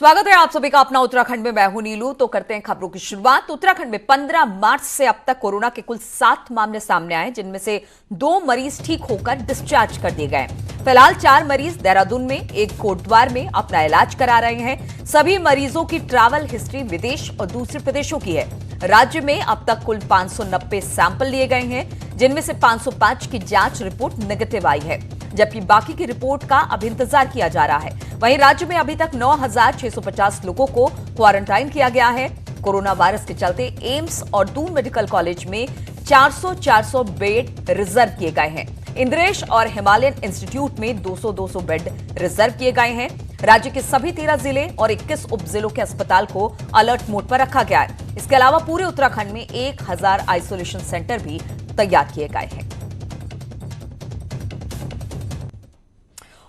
स्वागत है आप सभी का अपना उत्तराखंड में। मैं हूं नीलू। तो करते हैं खबरों की शुरुआत। उत्तराखंड में 15 मार्च से अब तक कोरोना के कुल 7 मामले सामने आए, जिनमें से 2 मरीज ठीक होकर डिस्चार्ज कर दिए गए। फिलहाल 4 मरीज देहरादून में, एक कोटद्वार में अपना इलाज करा रहे हैं। सभी मरीजों की ट्रैवल हिस्ट्री विदेश और दूसरे प्रदेशों की है। राज्य में अब तक कुल 590 सैंपल लिए गए हैं, जिनमें से 505 की जांच रिपोर्ट नेगेटिव आई है, जबकि बाकी की रिपोर्ट का अब इंतजार किया जा रहा है। वहीं राज्य में अभी तक 9,650 लोगों को क्वारंटाइन किया गया है। कोरोना वायरस के चलते एम्स और दून मेडिकल कॉलेज में 400 बेड रिजर्व किए गए हैं। इंद्रेश और हिमालयन इंस्टीट्यूट में 200 बेड रिजर्व किए गए हैं। राज्य के सभी 13 जिले और 21 उप जिलों के अस्पताल को अलर्ट मोड पर रखा गया है। इसके अलावा पूरे उत्तराखंड में 1000 आइसोलेशन सेंटर भी तैयार किए गए हैं।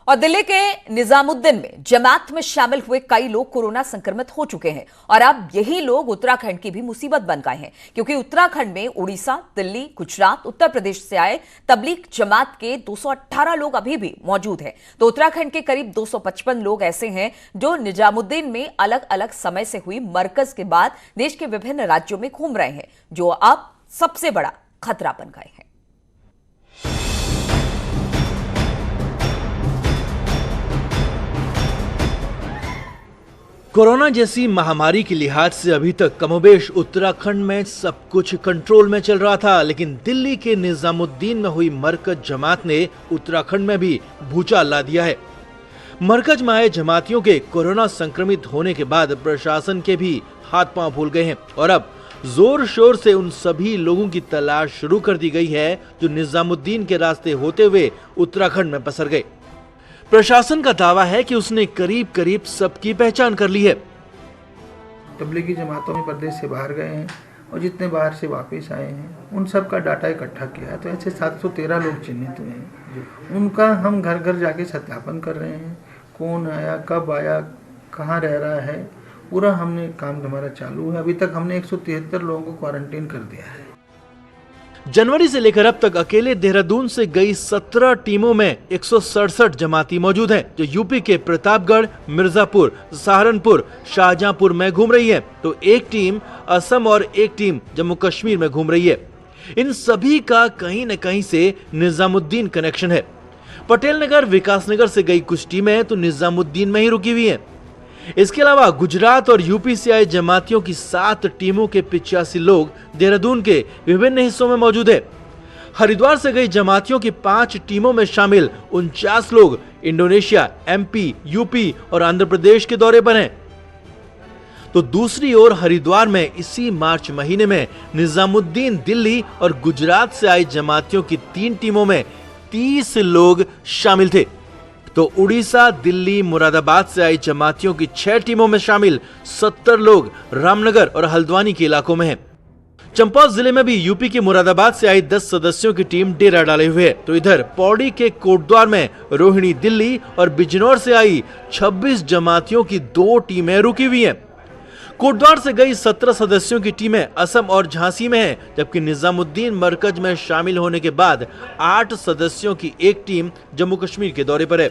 और दिल्ली के निजामुद्दीन में जमात में शामिल हुए कई लोग कोरोना संक्रमित हो चुके हैं और अब यही लोग उत्तराखंड की भी मुसीबत बन गए हैं, क्योंकि उत्तराखंड में उड़ीसा, दिल्ली, गुजरात, उत्तर प्रदेश से आए तबलीग जमात के 218 लोग अभी भी मौजूद हैं। तो उत्तराखंड के करीब 255 लोग ऐसे हैं जो निजामुद्दीन में अलग अलग समय से हुई मरकज के बाद देश के विभिन्न राज्यों में घूम रहे हैं, जो अब सबसे बड़ा खतरा बन गए हैं। कोरोना जैसी महामारी के लिहाज से अभी तक कमोबेश उत्तराखंड में सब कुछ कंट्रोल में चल रहा था, लेकिन दिल्ली के निजामुद्दीन में हुई मरकज जमात ने उत्तराखंड में भी भूचाल ला दिया है। मरकज में आए जमातियों के कोरोना संक्रमित होने के बाद प्रशासन के भी हाथ पांव फूल गए हैं और अब जोर शोर से उन सभी लोगों की तलाश शुरू कर दी गई है जो निजामुद्दीन के रास्ते होते हुए उत्तराखंड में पसर गए। प्रशासन का दावा है कि उसने करीब करीब सबकी पहचान कर ली है। तबलीगी जमातों में प्रदेश से बाहर गए हैं और जितने बाहर से वापस आए हैं उन सब का डाटा इकट्ठा किया है। तो ऐसे 713 लोग चिन्हित हुए हैं। उनका हम घर घर जाके सत्यापन कर रहे हैं, कौन आया, कब आया, कहाँ रह रहा है, पूरा हमने काम हमारा चालू है। अभी तक हमने 173 लोगों को क्वारंटीन कर दिया है। जनवरी से लेकर अब तक अकेले देहरादून से गई 17 टीमों में 167 जमाती मौजूद हैं, जो यूपी के प्रतापगढ़, मिर्जापुर, सहारनपुर, शाहजहांपुर में घूम रही है। तो एक टीम असम और एक टीम जम्मू कश्मीर में घूम रही है। इन सभी का कहीं न कहीं से निजामुद्दीन कनेक्शन है। पटेल नगर, विकास नगर से गई कुछ टीमें तो निजामुद्दीन में ही रुकी हुई हैं। इसके अलावा गुजरात और यूपी से आए जमातियों की 7 टीमों के 85 लोग देहरादून के विभिन्न हिस्सों में मौजूद है। हरिद्वार से गई जमातियों की 5 टीमों में शामिल 49 लोग इंडोनेशिया, एमपी, यूपी और आंध्र प्रदेश के दौरे पर हैं। तो दूसरी ओर हरिद्वार में इसी मार्च महीने में निजामुद्दीन, दिल्ली और गुजरात से आई जमातियों की 3 टीमों में 30 लोग शामिल थे। तो उड़ीसा, दिल्ली, मुरादाबाद से आई जमातियों की 6 टीमों में शामिल 70 लोग रामनगर और हल्द्वानी के इलाकों में हैं। चंपावत जिले में भी यूपी के मुरादाबाद से आई 10 सदस्यों की टीम डेरा डाले हुए है। तो इधर पौड़ी के कोटद्वार में रोहिणी, दिल्ली और बिजनौर से आई 26 जमातियों की 2 टीमें रुकी हुई हैं। कोटद्वार से गई 17 सदस्यों की टीमें असम और झांसी में हैं, जबकि निजामुद्दीन मरकज में शामिल होने के बाद 8 सदस्यों की एक टीम जम्मू कश्मीर के दौरे पर है।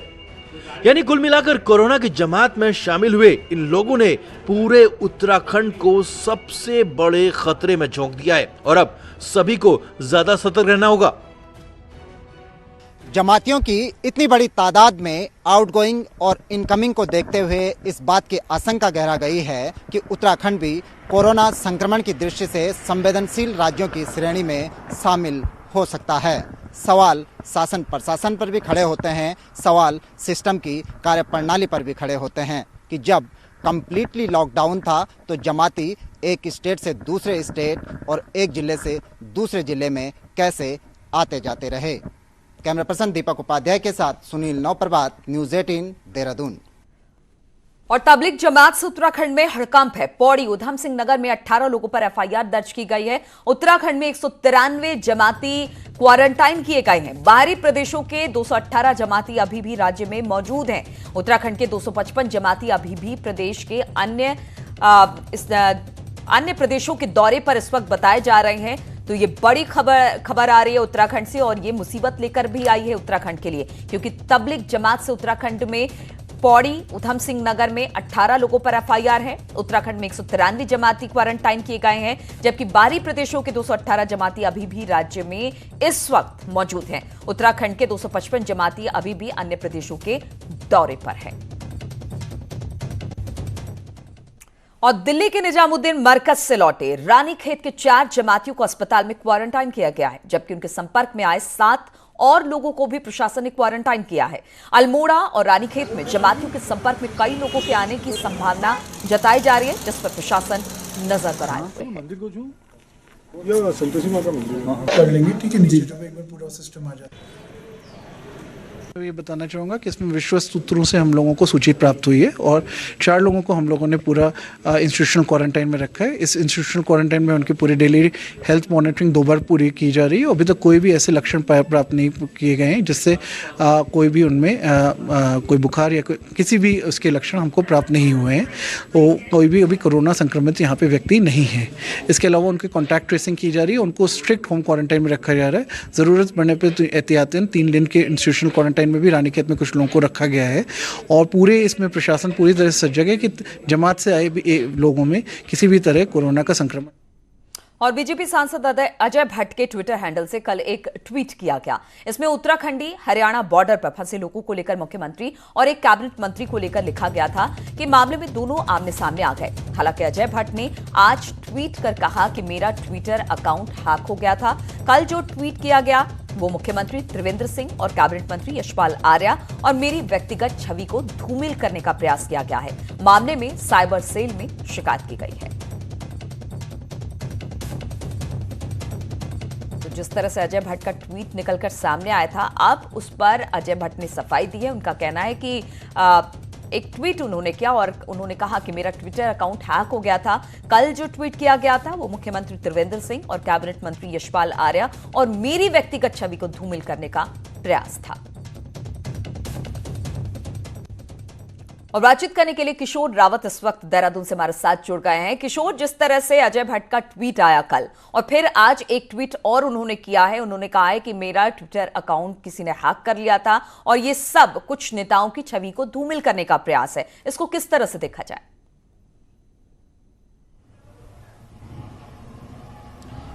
यानी कुल मिलाकर कोरोना की जमात में शामिल हुए इन लोगों ने पूरे उत्तराखंड को सबसे बड़े खतरे में झोंक दिया है और अब सभी को ज्यादा सतर्क रहना होगा। जमातियों की इतनी बड़ी तादाद में आउटगोइंग और इनकमिंग को देखते हुए इस बात की आशंका गहरा गई है कि उत्तराखंड भी कोरोना संक्रमण की दृष्टि से संवेदनशील राज्यों की श्रेणी में शामिल हो सकता है। सवाल शासन प्रशासन पर भी खड़े होते हैं, सवाल सिस्टम की कार्यप्रणाली पर भी खड़े होते हैं कि जब कंप्लीटली लॉकडाउन था तो जमाती एक स्टेट से दूसरे स्टेट और एक जिले से दूसरे जिले में कैसे आते जाते रहे। कैमरा पर्सन दीपक उपाध्याय के साथ सुनील नौप्रभात, न्यूज़ 18 देहरादून। और तबलीग जमात से उत्तराखंड में हड़कंप है। पौड़ी, उधम सिंह नगर में 18 लोगों पर एफआईआर दर्ज की गई है। उत्तराखंड में 193 जमाती क्वारंटाइन किए गए हैं। बाहरी प्रदेशों के 218 जमाती अभी भी राज्य में मौजूद हैं। उत्तराखंड के 255 जमाती अभी भी प्रदेश के अन्य प्रदेशों के दौरे पर इस वक्त बताए जा रहे हैं। तो ये बड़ी खबर आ रही है उत्तराखंड से और ये मुसीबत लेकर भी आई है उत्तराखंड के लिए, क्योंकि तबलीग जमात से उत्तराखंड में पौड़ी, उधम सिंह नगर में 18 लोगों पर एफआईआर है। उत्तराखंड में 193 जमाती क्वारंटाइन किए गए हैं, जबकि बाहरी प्रदेशों के 218 जमाती अभी भी राज्य में इस वक्त मौजूद हैं। उत्तराखंड के 255 जमाती अभी भी अन्य प्रदेशों के दौरे पर है। और दिल्ली के निजामुद्दीन मरकज से लौटे रानीखेत के 4 जमातियों को अस्पताल में क्वारंटाइन किया गया है, जबकि उनके संपर्क में आए 7 और लोगों को भी प्रशासन ने क्वारंटाइन किया है। अल्मोड़ा और रानीखेत में जमातियों के संपर्क में कई लोगों के आने की संभावना जताई जा रही है, जिस पर प्रशासन नजर बनाए हुए है। मंदिर को जो संतोषी माता मंदिर कर लेंगे, ठीक है, नीचे एक बार पूरा सिस्टम आ जाए। ये बताना चाहूँगा कि इसमें विश्वस्त सूत्रों से हम लोगों को सूची प्राप्त हुई है और 4 लोगों को हम लोगों ने पूरा इंस्टीट्यूशनल क्वारंटाइन में रखा है। इस इंस्टीट्यूशनल क्वारंटाइन में उनकी पूरी डेली हेल्थ मॉनिटरिंग 2 बार पूरी की जा रही है। अभी तक कोई भी ऐसे लक्षण प्राप्त नहीं किए गए हैं जिससे कोई भी उनमें कोई बुखार या किसी भी उसके लक्षण हमको प्राप्त नहीं हुए हैं। तो कोई भी अभी कोरोना संक्रमित यहाँ पे व्यक्ति नहीं है। इसके अलावा उनकी कॉन्टैक्ट ट्रेसिंग की जा रही है, उनको स्ट्रिक्ट होम क्वारंटाइन में रखा जा रहा है। ज़रूरत पड़ने पर एहतियातन 3 दिन के इंस्टीट्यूशनल क्वारंटाइन में भी रानीखेत में कुछ लोगों को रखा गया है। और पूरे इसमें प्रशासन पूरी तरह से सजग है कि जमात से आए लोगों में किसी भी तरह कोरोना का संक्रमण। और बीजेपी सांसद अजय भट्ट के ट्विटर हैंडल से कल एक ट्वीट किया गया। इसमें उत्तराखंडी हरियाणा बॉर्डर पर फंसे लोगों को लेकर मुख्यमंत्री और एक कैबिनेट मंत्री को लेकर लिखा गया था कि मामले में दोनों आमने सामने आ गए। हालांकि अजय भट्ट ने आज ट्वीट कर कहा कि मेरा ट्विटर अकाउंट हैक हो गया था। कल जो ट्वीट किया गया वो मुख्यमंत्री त्रिवेंद्र सिंह और कैबिनेट मंत्री यशपाल आर्या और मेरी व्यक्तिगत छवि को धूमिल करने का प्रयास किया गया है। मामले में साइबर सेल में शिकायत की गई है। तो जिस तरह से अजय भट्ट का ट्वीट निकलकर सामने आया था, अब उस पर अजय भट्ट ने सफाई दी है। उनका कहना है कि एक ट्वीट उन्होंने किया और उन्होंने कहा कि मेरा ट्विटर अकाउंट हैक हो गया था। कल जो ट्वीट किया गया था वो मुख्यमंत्री त्रिवेंद्र सिंह और कैबिनेट मंत्री यशपाल आर्या और मेरी व्यक्तिगत छवि को धूमिल करने का प्रयास था। और बातचीत करने के लिए किशोर रावत इस वक्त देहरादून से हमारे साथ जुड़ गए हैं। किशोर, जिस तरह से अजय भट्ट का ट्वीट आया कल और फिर आज एक ट्वीट और उन्होंने किया है, उन्होंने कहा है कि मेरा ट्विटर अकाउंट किसी ने हैक कर लिया था और ये सब कुछ नेताओं की छवि को धूमिल करने का प्रयास है, इसको किस तरह से देखा जाए?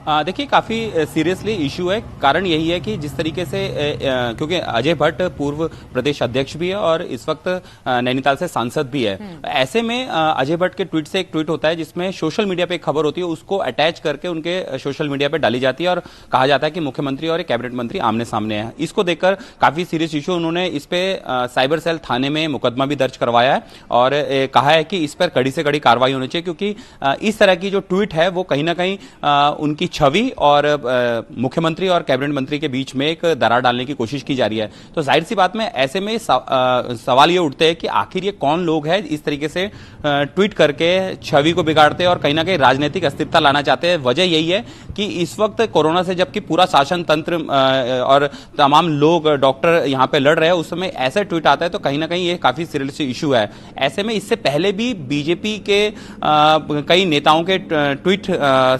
देखिए, काफ़ी सीरियसली इशू है। कारण यही है कि जिस तरीके से क्योंकि अजय भट्ट पूर्व प्रदेश अध्यक्ष भी है और इस वक्त नैनीताल से सांसद भी है। ऐसे में अजय भट्ट के ट्वीट से एक ट्वीट होता है जिसमें सोशल मीडिया पे एक खबर होती है, उसको अटैच करके उनके सोशल मीडिया पे डाली जाती है और कहा जाता है कि मुख्यमंत्री और एक कैबिनेट मंत्री आमने सामने हैं। इसको देखकर काफ़ी सीरियस इशू, उन्होंने इस पे साइबर सेल थाने में मुकदमा भी दर्ज करवाया है और कहा है कि इस पर कड़ी से कड़ी कार्रवाई होनी चाहिए, क्योंकि इस तरह की जो ट्वीट है वो कहीं ना कहीं उनकी छवि और मुख्यमंत्री और कैबिनेट मंत्री के बीच में एक दरार डालने की कोशिश की जा रही है। तो जाहिर सी बात में ऐसे में सवाल ये उठते हैं कि आखिर ये कौन लोग हैं इस तरीके से ट्वीट करके छवि को बिगाड़ते हैं और कहीं ना कहीं राजनीतिक अस्थिरता लाना चाहते हैं। वजह यही है कि इस वक्त कोरोना से जबकि पूरा शासन तंत्र और तमाम लोग डॉक्टर यहाँ पे लड़ रहे हैं, उस समय ऐसा ट्वीट आता है तो कहीं ना कहीं ये काफी सीरियस इशू है। ऐसे में इससे पहले भी बीजेपी के कई नेताओं के ट्वीट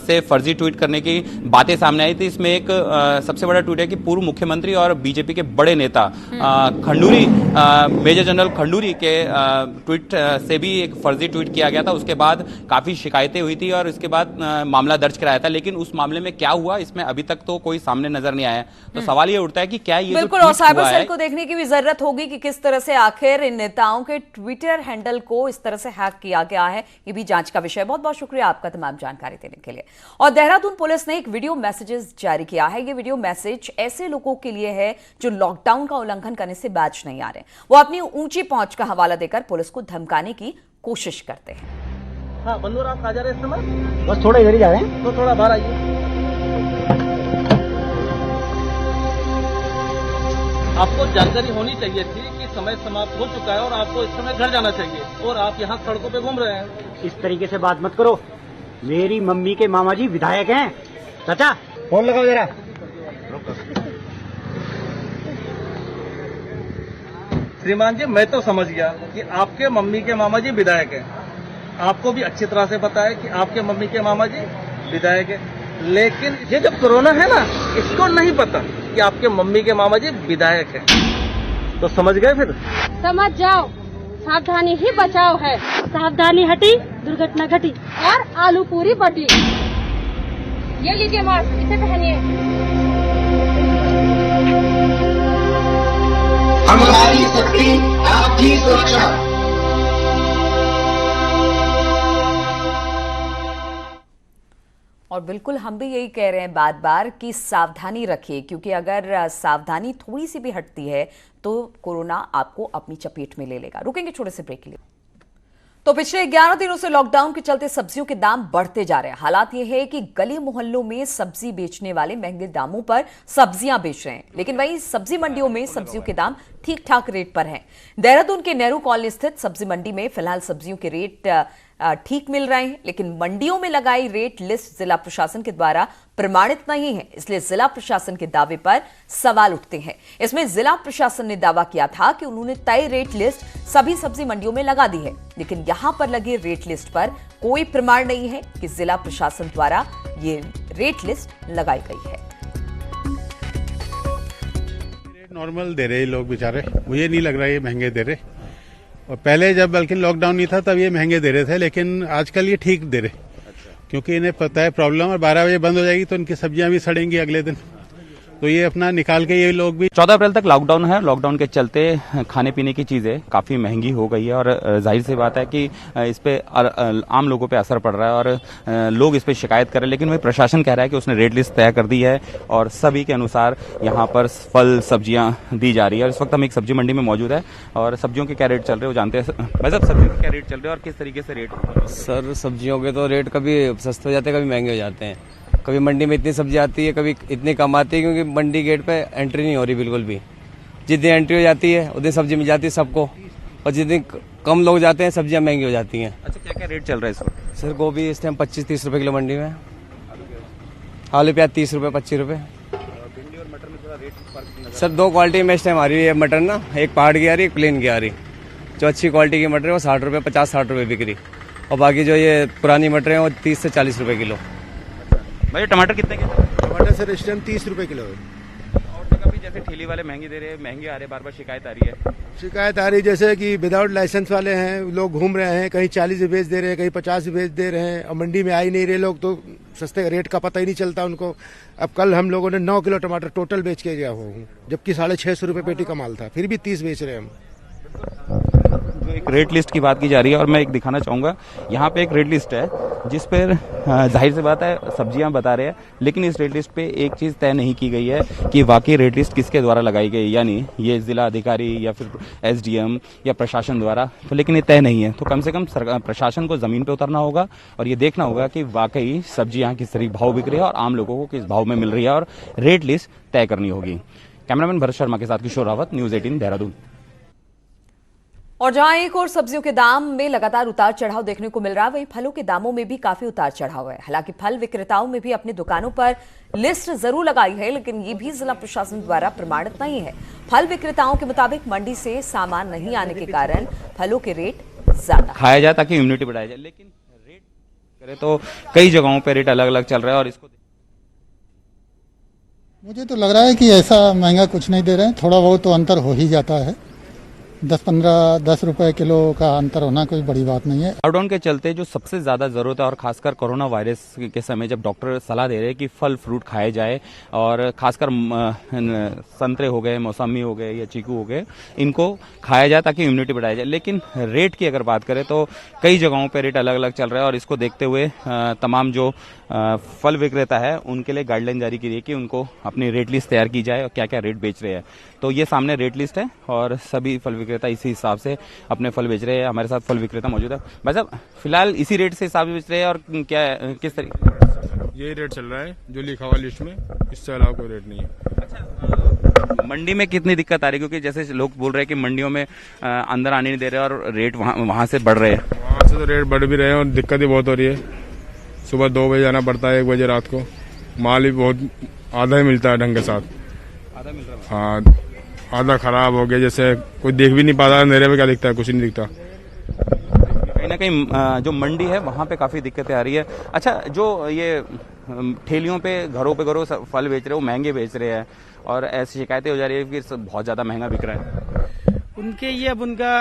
से फर्जी ट्वीट करने की बातें सामने आई थी। इसमें एक सबसे बड़ा ट्वीट है कि पूर्व मुख्यमंत्री और बीजेपी के बड़े नेता खंडूरी, मेजर जनरल खंडूरी के ट्वीट से भी एक फर्जी ट्वीट किया गया था। उसके बाद काफी शिकायतें हुई थी और इसके बाद मामला दर्ज कराया था, लेकिन उस मामले में क्या हुआ इसमें अभी तक तो कोई सामने नजर नहीं आया। तो सवाल ये उठता है कि क्या ये बिल्कुल, और साइबर सेल को देखने की भी जरूरत होगी कि किस तरह से आखिर इन नेताओं के ट्विटर हैंडल को इस तरह से हैक किया गया है, ये भी जांच का विषय। बहुत बहुत शुक्रिया आपका तमाम जानकारी देने के लिए। और देहरादून पुलिस ने एक वीडियो मैसेजेस जारी किया है। ये वीडियो मैसेज ऐसे लोगों के लिए है जो लॉकडाउन का उल्लंघन करने से बाज नहीं आ रहे। वो अपनी ऊंची पहुंच का हवाला देकर पुलिस को धमकाने की कोशिश करते हैं। हाँ, बंदूर आप आ जा रहे हैं इस समय? बस थोड़ा इधर ही जा रहे हैं, तो थोड़ा बाहर आइए। आपको जानकारी होनी चाहिए थी कि समय समाप्त हो चुका है और आपको इस समय घर जाना चाहिए और आप यहाँ सड़कों पे घूम रहे हैं। इस तरीके से बात मत करो। मेरी मम्मी के मामा जी विधायक हैं। चाचा फोन लगाओ जरा। श्रीमान जी, मैं तो समझ गया कि आपके मम्मी के मामा जी विधायक हैं। आपको भी अच्छी तरह से पता है कि आपके मम्मी के मामा जी विधायक है, लेकिन ये जो कोरोना है ना, इसको नहीं पता कि आपके मम्मी के मामा जी विधायक है। तो समझ गए? फिर समझ जाओ। सावधानी ही बचाव है। सावधानी हटी दुर्घटना घटी और आलू पूरी बटी। ये लीजिए मास्क, इसे पहनिए। हमारी शक्ति आपकी सुरक्षा। और बिल्कुल हम भी यही कह रहे हैं बार बार कि सावधानी रखिए, क्योंकि अगर सावधानी थोड़ी सी भी हटती है तो कोरोना आपको अपनी चपेट में ले लेगा। रुकेंगे छोटे से ब्रेक के लिए। तो पिछले 11 दिनों से लॉकडाउन के चलते सब्जियों के दाम बढ़ते जा रहे हैं। हालात यह है कि गली मोहल्लों में सब्जी बेचने वाले महंगे दामों पर सब्जियां बेच रहे हैं, लेकिन वहीं सब्जी मंडियों में सब्जियों के दाम ठीक ठाक रेट पर हैं। देहरादून के नेहरू कॉलोनी स्थित सब्जी मंडी में फिलहाल सब्जियों के रेट ठीक मिल रहे हैं, लेकिन मंडियों में लगाई रेट लिस्ट जिला प्रशासन के द्वारा प्रमाणित नहीं है, इसलिए जिला प्रशासन के दावे पर सवाल उठते हैं। इसमें जिला प्रशासन ने दावा किया था कि उन्होंने तय रेट लिस्ट सभी सब्जी मंडियों में लगा दी है, लेकिन यहां पर लगे रेट लिस्ट पर कोई प्रमाण नहीं है कि जिला प्रशासन द्वारा ये रेट लिस्ट लगाई गई है। रेट नॉर्मल दे रहे लोग बेचारे, मुझे नहीं लग रहा ये महंगे दे रहे। और पहले जब बल्कि लॉकडाउन नहीं था तब ये महंगे दे रहे थे, लेकिन आजकल ये ठीक दे रहे। क्योंकि इन्हें पता है प्रॉब्लम, और 12 बजे बंद हो जाएगी तो इनकी सब्जियां भी सड़ेंगी अगले दिन, तो ये अपना निकाल के ये लोग भी। 14 अप्रैल तक लॉकडाउन है। लॉकडाउन के चलते खाने पीने की चीजें काफी महंगी हो गई है और जाहिर सी बात है कि इस पे आम लोगों पे असर पड़ रहा है और लोग इस पे शिकायत कर रहे हैं, लेकिन वही प्रशासन कह रहा है कि उसने रेट लिस्ट तय कर दी है और सभी के अनुसार यहाँ पर फल सब्जियां दी जा रही है। और इस वक्त हम एक सब्जी मंडी में मौजूद है और सब्जियों के क्या रेट चल रहे हैं वो जानते हैं। भाई साहब, सब्जियों के क्या रेट चल रहे हैं और किस तरीके से रेट? सर, सब्जियों के तो रेट कभी सस्ते हो जाते हैं, कभी महंगे हो जाते हैं। कभी मंडी में इतनी सब्जी आती है, कभी इतनी कम आती है, क्योंकि मंडी गेट पे एंट्री नहीं हो रही बिल्कुल भी। जितनी एंट्री हो जाती है उतनी सब्जी मिल जाती है सबको, और जितनी कम लोग जाते हैं सब्जियां महंगी हो जाती हैं। अच्छा, क्या क्या रेट चल रहा है इस वक्त? सर, गोभी इस टाइम 25-30 रुपए किलो मंडी में, आलू प्याज 30 रुपए 25 रुपए। सर, 2 क्वालिटी में इस टाइम आ रही है मटर ना, एक पहाड़ की आ रही है, एक प्लेन की आ रही। जो अच्छी क्वालिटी की मटर है वो 60 रुपए 50-60 रुपए बिक रही, और बाकी जो ये पुरानी मटर है वो 30 से 40 रुपए किलो। भाई, टमाटर कितने के? टमाटर सर इस टाइम 30 रुपए किलो है। और जगह भी जैसे ठेली वाले महंगे दे रहे हैं, महंगे आ रहे हैं, बार बार शिकायत आ रही है। शिकायत आ रही जैसे कि विदाउट लाइसेंस वाले हैं, लोग घूम रहे हैं, कहीं 40 से बेच दे रहे हैं, कहीं 50 से बेच दे रहे हैं, और मंडी में आ ही नहीं रहे लोग, तो सस्ते रेट का पता ही नहीं चलता उनको। अब कल हम लोगों ने 9 किलो टमाटर टोटल बेच के गया हूँ, जबकि 650 रुपए पेटी का माल था, फिर भी 30 बेच रहे हैं हम। जो एक रेट लिस्ट की बात की जा रही है, और मैं एक दिखाना चाहूंगा, यहाँ पे एक रेट लिस्ट है जिस पर जाहिर सी बात है सब्जियां बता रहे हैं, लेकिन इस रेट लिस्ट पे एक चीज तय नहीं की गई है कि वाकई रेट लिस्ट किसके द्वारा लगाई गई, यानी ये जिला अधिकारी या फिर SDM या प्रशासन द्वारा, तो लेकिन ये तय नहीं है। तो कम से कम प्रशासन को जमीन पे उतरना होगा और ये देखना होगा कि वाकई सब्जी यहाँ किस तरीके भाव बिक रही है और आम लोगों को किस भाव में मिल रही है, और रेट लिस्ट तय करनी होगी। कैमरामैन भरत शर्मा के साथ किशोर रावत, न्यूज 18 देहरादून। और जहां एक और सब्जियों के दाम में लगातार उतार चढ़ाव देखने को मिल रहा है, वहीं फलों के दामों में भी काफी उतार चढ़ाव है। हालांकि फल विक्रेताओं में भी अपनी दुकानों पर लिस्ट जरूर लगाई है, लेकिन ये भी जिला प्रशासन द्वारा प्रमाणित नहीं है। फल विक्रेताओं के मुताबिक मंडी से सामान नहीं आने के कारण फलों के रेट ज्यादा खाया जाए ताकि इम्यूनिटी बढ़ाया जाए, लेकिन रेट करे तो कई जगहों पे रेट अलग अलग चल रहा है। और इसको मुझे तो लग रहा है कि ऐसा महंगा कुछ नहीं दे रहे हैं, थोड़ा बहुत तो अंतर हो ही जाता है। 10 रुपए किलो का अंतर होना कोई बड़ी बात नहीं है। लॉकडाउन के चलते जो सबसे ज्यादा जरूरत है, और खासकर कोरोना वायरस के समय जब डॉक्टर सलाह दे रहे हैं कि फल फ्रूट खाए जाए, और खासकर संतरे हो गए, मौसमी हो गए या चीकू हो गए, इनको खाया जाए ताकि इम्यूनिटी बढ़ाया जाए। लेकिन रेट की अगर बात करें तो कई जगहों पे रेट अलग अलग चल रहा है, और इसको देखते हुए तमाम जो फल विक्रेता है उनके लिए गाइडलाइन जारी की है कि उनको अपनी रेट लिस्ट तैयार की जाए और क्या क्या रेट बेच रहे हैं। तो ये सामने रेट लिस्ट है और सभी फल विक्रेता इसी हिसाब से अपने फल बेच रहे हैं। हमारे साथ फल विक्रेता मौजूद है। भाई साहब, फिलहाल इसी रेट से हिसाब से बेच रहे हैं, और क्या किस तरीके? यही रेट चल रहा है जो लिखा हुआ लिस्ट में, इससे अलावा कोई रेट नहीं है। अच्छा, मंडी में कितनी दिक्कत आ रही है? क्योंकि जैसे लोग बोल रहे हैं कि मंडियों में अंदर आने नहीं दे रहे और रेट वहाँ से बढ़ रहे हैं। वहाँ से तो रेट बढ़ भी रहे हैं और दिक्कत भी बहुत हो रही है। सुबह 2 बजे जाना पड़ता है, 1 बजे रात को, माल भी बहुत आधा ही मिलता है ढंग के साथ। आधा मिल रहा है? हाँ, आधा खराब हो गया, जैसे कोई देख भी नहीं पाता, अंधेरे में क्या दिखता है, कुछ नहीं दिखता। कहीं ना कहीं जो मंडी है वहाँ पे काफी दिक्कतें आ रही है। अच्छा, जो ये ठेलियों पे घरों फल बेच रहे हैं वो महंगे बेच रहे हैं, और ऐसी शिकायतें हो जा रही है कि बहुत ज्यादा महंगा बिक रहा है। उनके ये अब उनका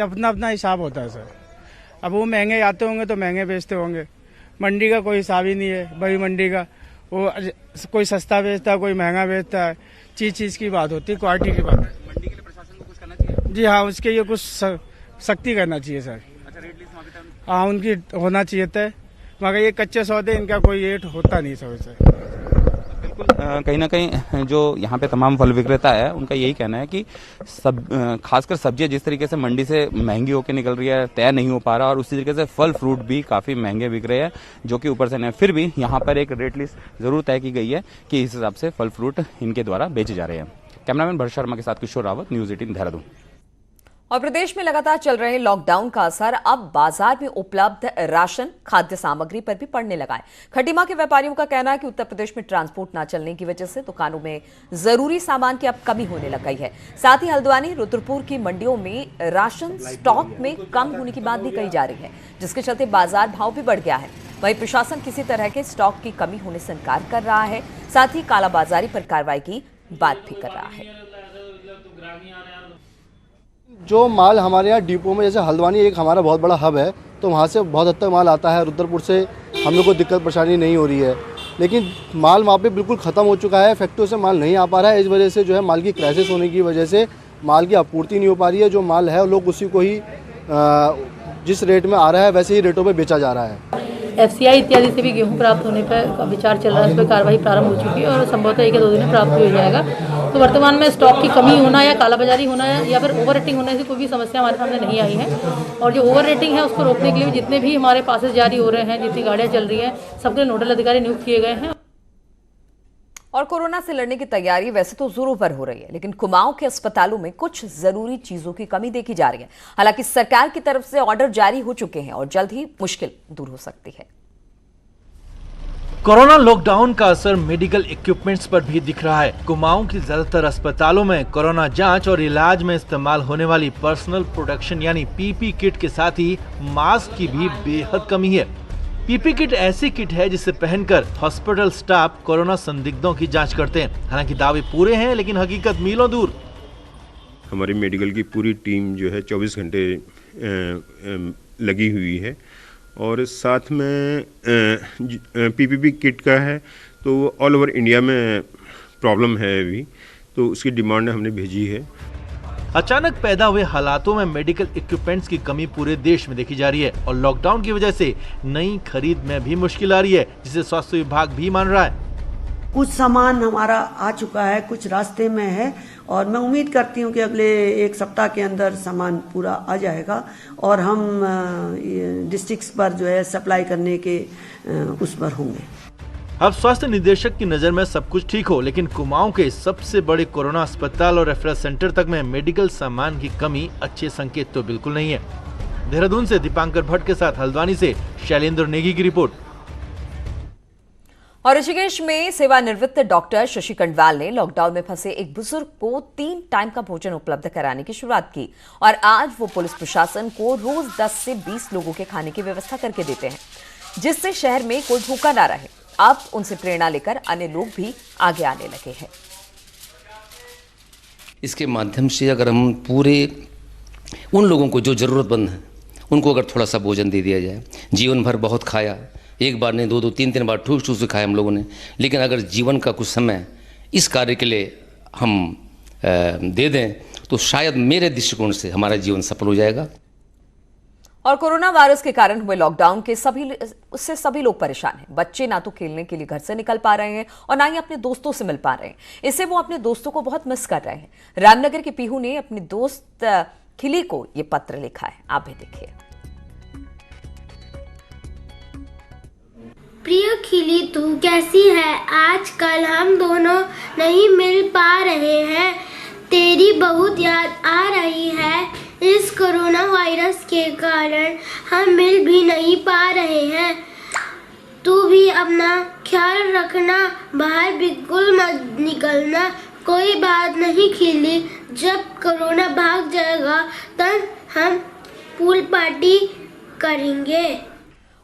अपना अपना हिसाब होता है सर। अब वो महंगे आते होंगे तो महंगे बेचते होंगे। मंडी का कोई हिसाब ही नहीं है भाई। मंडी का वो कोई सस्ता बेचता है, कोई महंगा बेचता है। चीज़ की बात होती है, क्वालिटी की बात है। मंडी के लिए प्रशासन को कुछ करना चाहिए। जी हाँ, उसके लिए कुछ सख्ती करना चाहिए सर। अच्छा, रेट लिस्ट मांगते हैं। हाँ, उनकी होना चाहिए था, मगर ये कच्चे सौदे इनका कोई रेट होता नहीं सब सर। बिल्कुल, कहीं ना कहीं जो यहाँ पे तमाम फल विक्रेता है उनका यही कहना है कि खासकर सब्जियां जिस तरीके से मंडी से महंगी होकर निकल रही है, तय नहीं हो पा रहा, और उसी तरीके से फल फ्रूट भी काफी महंगे बिक रहे हैं, जो कि ऊपर से नहीं। फिर भी यहाँ पर एक रेट लिस्ट जरूर तय की गई है कि इस हिसाब से फल फ्रूट इनके द्वारा बेचे जा रहे हैं। कैमरामैन भरत शर्मा के साथ किशोर रावत, न्यूज 18 देहरादून। और प्रदेश में लगातार चल रहे लॉकडाउन का असर अब बाजार में उपलब्ध राशन खाद्य सामग्री पर भी पड़ने लगा है। खटीमा के व्यापारियों का कहना है कि उत्तर प्रदेश में ट्रांसपोर्ट न चलने की वजह से दुकानों में जरूरी सामान की अब कमी होने लग गई है। साथ ही हल्द्वानी, रुद्रपुर की मंडियों में राशन स्टॉक में कम होने की बात भी कही जा रही है, जिसके चलते बाजार भाव भी बढ़ गया है। वहीं प्रशासन किसी तरह के स्टॉक की कमी होने से इनकार कर रहा है, साथ ही कालाबाजारी पर कार्रवाई की बात भी कर रहा है। जो माल हमारे यहाँ डिपो में, जैसे हल्द्वानी एक हमारा बहुत बड़ा हब है, तो वहाँ से बहुत हद तक माल आता है। रुद्रपुर से हम लोग को दिक्कत परेशानी नहीं हो रही है, लेकिन माल वहाँ पे बिल्कुल ख़त्म हो चुका है। फैक्ट्रियों से माल नहीं आ पा रहा है। इस वजह से जो है माल की क्राइसिस होने की वजह से माल की आपूर्ति नहीं हो पा रही है। जो माल है लोग उसी को ही जिस रेट में आ रहा है वैसे ही रेटों पर बेचा जा रहा है। FCI इत्यादि से भी गेहूं प्राप्त होने पर विचार चल रहा है। उस पर कार्रवाई प्रारंभ हो चुकी है और संभवतः 1-2 दिन में प्राप्त हो जाएगा। तो वर्तमान में स्टॉक की कमी होना या कालाबाजारी होना या फिर ओवर रेटिंग होने से कोई भी समस्या हमारे सामने नहीं आई है। और जो ओवर रेटिंग है उसको रोकने के लिए जितने भी हमारे पासेस जारी हो रहे हैं, जितनी गाड़ियाँ चल रही हैं, सबके नोडल अधिकारी नियुक्त किए गए हैं। और कोरोना से लड़ने की तैयारी वैसे तो जोरों पर हो रही है, लेकिन कुमाऊं के अस्पतालों में कुछ जरूरी चीजों की कमी देखी जा रही है। हालांकि सरकार की तरफ से ऑर्डर जारी हो चुके हैं और जल्द ही मुश्किल दूर हो सकती है। कोरोना लॉकडाउन का असर मेडिकल इक्विपमेंट्स पर भी दिख रहा है। कुमाऊं की ज्यादातर अस्पतालों में कोरोना जांच और इलाज में इस्तेमाल होने वाली पर्सनल प्रोटेक्शन यानी पीपी किट के साथ ही मास्क की भी बेहद कमी है। पीपी किट ऐसी किट है जिसे पहनकर हॉस्पिटल स्टाफ कोरोना संदिग्धों की जांच करते हैं। हालांकि दावे पूरे हैं, लेकिन हकीकत मीलों दूर। हमारी मेडिकल की पूरी टीम जो है 24 घंटे लगी हुई है और साथ में पीपीपी किट का है, तो ऑल ओवर इंडिया में प्रॉब्लम है अभी, तो उसकी डिमांड हमने भेजी है। अचानक पैदा हुए हालातों में मेडिकल इक्विपमेंट्स की कमी पूरे देश में देखी जा रही है और लॉकडाउन की वजह से नई खरीद में भी मुश्किल आ रही है, जिसे स्वास्थ्य विभाग भी मान रहा है। कुछ सामान हमारा आ चुका है, कुछ रास्ते में है और मैं उम्मीद करती हूँ कि अगले 1 सप्ताह के अंदर सामान पूरा आ जाएगा और हम डिस्ट्रिक्ट्स पर जो है सप्लाई करने के उस पर होंगे। अब स्वास्थ्य निदेशक की नजर में सब कुछ ठीक हो, लेकिन कुमाऊं के सबसे बड़े कोरोना अस्पताल और रेफरल सेंटर तक में मेडिकल सामान की कमी अच्छे संकेत तो बिल्कुल नहीं है। देहरादून से दीपांकर भट्ट के साथ हल्द्वानी से शैलेंद्र नेगी की रिपोर्ट। और ऋषिकेश में सेवानिवृत्त डॉक्टर शशि कंडवाल ने लॉकडाउन में फंसे एक बुजुर्ग को 3 टाइम का भोजन उपलब्ध कराने की शुरुआत की और आज वो पुलिस प्रशासन को रोज 10 से 20 लोगों के खाने की व्यवस्था करके देते हैं, जिससे शहर में कोई भूखा ना रहे। अब उनसे प्रेरणा लेकर अन्य लोग भी आगे आने लगे हैं। इसके माध्यम से अगर हम पूरे उन लोगों को जो जरूरतमंद हैं उनको अगर थोड़ा सा भोजन दे दिया जाए, जीवन भर बहुत खाया, एक बार नहीं 2-2, 3-3 बार ठूस ठूस खाया हम लोगों ने, लेकिन अगर जीवन का कुछ समय इस कार्य के लिए हम दे दें तो शायद मेरे दृष्टिकोण से हमारा जीवन सफल हो जाएगा। और कोरोना वायरस के कारण हुए लॉकडाउन के उससे सभी लोग परेशान हैं। बच्चे ना तो खेलने के लिए घर से निकल पा रहे हैं और ना ही अपने दोस्तों से मिल पा रहे हैं। इससे वो अपने दोस्तों को बहुत मिस कर रहे हैं। रामनगर के पीहू ने अपने दोस्त खिली को ये पत्र लिखा है, आप भी देखिए। प्रिय खिली, तू कैसी है? आजकल हम दोनों नहीं मिल पा रहे हैं, तेरी बहुत याद आ रही है। इस कोरोना वायरस के कारण हम मिल भी नहीं पा रहे हैं। तू भी अपना ख्याल रखना, बाहर बिल्कुल मत निकलना। कोई बात नहीं खिली, जब कोरोना भाग जाएगा तब हम पूल पार्टी करेंगे।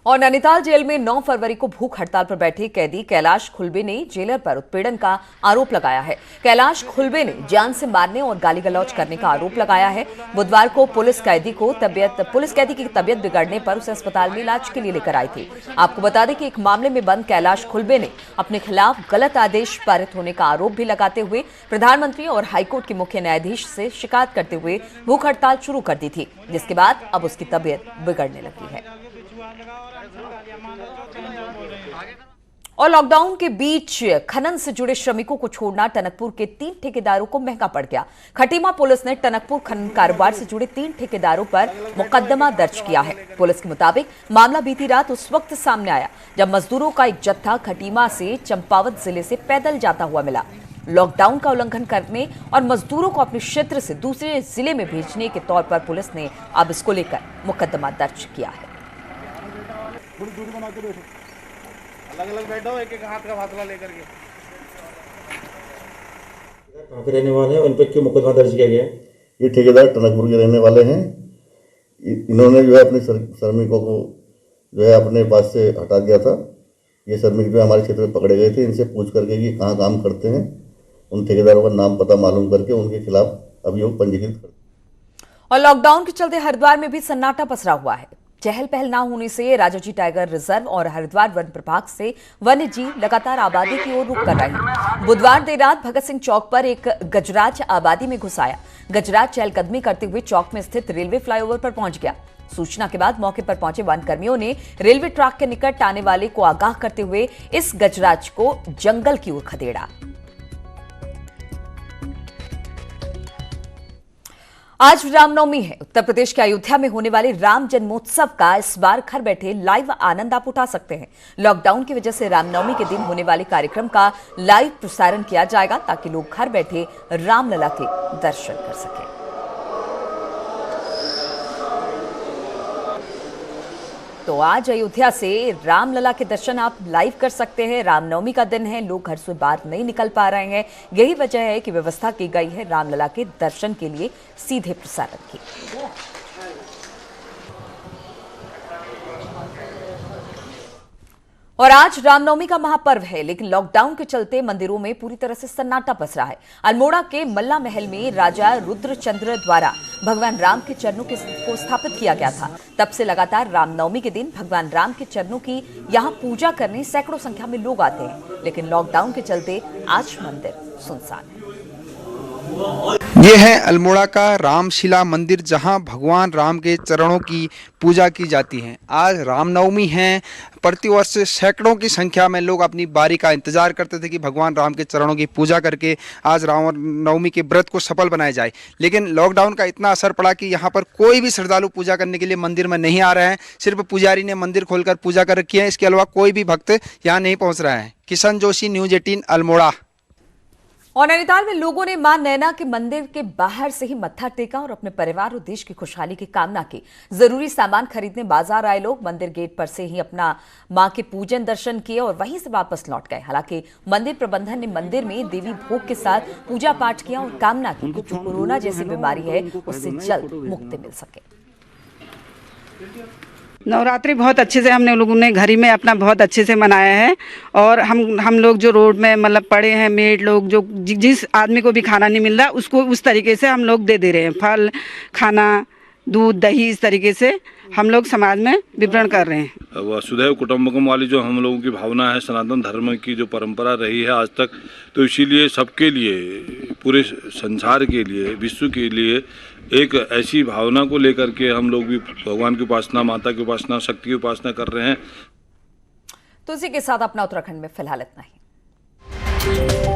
और नैनीताल जेल में 9 फरवरी को भूख हड़ताल पर बैठे कैदी कैलाश खुलबे ने जेलर पर उत्पीड़न का आरोप लगाया है। कैलाश खुलबे ने जान से मारने और गाली गलौज करने का आरोप लगाया है। बुधवार को पुलिस कैदी की तबीयत बिगड़ने पर उसे अस्पताल में इलाज के लिए लेकर आई थी। आपको बता दें कि एक मामले में बंद कैलाश खुलबे ने अपने खिलाफ गलत आदेश पारित होने का आरोप भी लगाते हुए प्रधानमंत्री और हाईकोर्ट के मुख्य न्यायाधीश से शिकायत करते हुए भूख हड़ताल शुरू कर दी थी, जिसके बाद अब उसकी तबीयत बिगड़ने लगी है। और लॉकडाउन के बीच खनन से जुड़े श्रमिकों को छोड़ना टनकपुर के 3 ठेकेदारों को महंगा पड़ गया। खटीमा पुलिस ने टनकपुर खनन कारोबार से जुड़े 3 ठेकेदारों पर मुकदमा दर्ज किया है। पुलिस के मुताबिक मामला बीती रात उस वक्त सामने आया जब मजदूरों का एक जत्था खटीमा से चंपावत जिले से पैदल जाता हुआ मिला। लॉकडाउन का उल्लंघन करने और मजदूरों को अपने क्षेत्र से दूसरे जिले में भेजने के तौर पर पुलिस ने अब इसको लेकर मुकदमा दर्ज किया है। अलग-अलग बैठो, एक-एक हाथ का फासला लेकर के। कहाँ के रहने वाले हैं, उन पर क्यों मुकदमा दर्ज किया गया? ये ठेकेदार टनकपुर के रहने वाले हैं। इन्होंने जो है अपने श्रमिकों को जो है अपने पास से हटा दिया था। ये श्रमिक जो हमारे क्षेत्र में पकड़े गए थे, इनसे पूछ करके ये कहाँ काम करते हैं, उन ठेकेदारों का नाम पता मालूम करके उनके खिलाफ अभियोग पंजीकृत कर। और लॉकडाउन के चलते हरिद्वार में भी सन्नाटा पसरा हुआ है। चहल पहल न होने से राजाजी टाइगर रिजर्व और हरिद्वार वन प्रभाग से वन्य जीव लगातार आबादी की ओर रुख कर रहे हैं। बुधवार देर रात भगत सिंह चौक पर एक गजराज आबादी में घुस आया। गजराज चहलकदमी करते हुए चौक में स्थित रेलवे फ्लाईओवर पर पहुंच गया। सूचना के बाद मौके पर पहुंचे वन कर्मियों ने रेलवे ट्रैक के निकट आने वाले को आगाह करते हुए इस गजराज को जंगल की ओर खदेड़ा। आज रामनवमी है। उत्तर प्रदेश के अयोध्या में होने वाले राम जन्मोत्सव का इस बार घर बैठे लाइव आनंद आप उठा सकते हैं। लॉकडाउन की वजह से रामनवमी के दिन होने वाले कार्यक्रम का लाइव प्रसारण किया जाएगा ताकि लोग घर बैठे रामलला के दर्शन कर सकें। तो आज अयोध्या से रामलला के दर्शन आप लाइव कर सकते हैं। रामनवमी का दिन है, लोग घर से बाहर नहीं निकल पा रहे हैं। यही वजह है कि व्यवस्था की गई है रामलला के दर्शन के लिए सीधे प्रसारण की। और आज रामनवमी का महापर्व है, लेकिन लॉकडाउन के चलते मंदिरों में पूरी तरह से सन्नाटा पसरा है। अल्मोड़ा के मल्ला महल में राजा रुद्रचंद्र द्वारा भगवान राम के चरणों को स्थापित किया गया था। तब से लगातार रामनवमी के दिन भगवान राम के चरणों की यहां पूजा करने सैकड़ों संख्या में लोग आते हैं, लेकिन लॉकडाउन के चलते आज मंदिर सुनसान है। ये है अल्मोड़ा का रामशिला मंदिर, जहां भगवान राम के चरणों की पूजा की जाती है। आज रामनवमी है। प्रतिवर्ष सैकड़ों की संख्या में लोग अपनी बारी का इंतजार करते थे कि भगवान राम के चरणों की पूजा करके आज रामनवमी के व्रत को सफल बनाया जाए, लेकिन लॉकडाउन का इतना असर पड़ा कि यहाँ पर कोई भी श्रद्धालु पूजा करने के लिए मंदिर में नहीं आ रहे हैं। सिर्फ पुजारी ने मंदिर खोलकर पूजा कर रखी है, इसके अलावा कोई भी भक्त यहाँ नहीं पहुँच रहा है। किशन जोशी, न्यूज 18 अल्मोड़ा। और नैनीताल में लोगों ने मां नैना के मंदिर के बाहर से ही मत्था टेका और अपने परिवार और देश की खुशहाली की कामना की। जरूरी सामान खरीदने बाजार आए लोग मंदिर गेट पर से ही अपना मां के पूजन दर्शन किए और वहीं से वापस लौट गए। हालांकि मंदिर प्रबंधन ने मंदिर में देवी भोग के साथ पूजा पाठ किया और कामना की कि जो कोरोना जैसी बीमारी है उससे जल्द मुक्ति मिल सके। नवरात्रि बहुत अच्छे से हमने लोगों ने घर ही में अपना बहुत अच्छे से मनाया है। और हम लोग जो रोड में मतलब पड़े हैं, मेड लोग जो जिस आदमी को भी खाना नहीं मिल रहा उसको उस तरीके से हम लोग दे रहे हैं। फल, खाना, दूध, दही, इस तरीके से हम लोग समाज में वितरण कर रहे हैं। वसुधैव कुटुंबकम वाली जो हम लोगों की भावना है, सनातन धर्म की जो परंपरा रही है आज तक, तो इसीलिए सबके लिए, पूरे संसार के लिए, विश्व के लिए एक ऐसी भावना को लेकर के हम लोग भी भगवान की उपासना, माता की उपासना, शक्ति की उपासना कर रहे हैं। तो इसी के साथ अपना उत्तराखंड में फिलहाल इतना ही।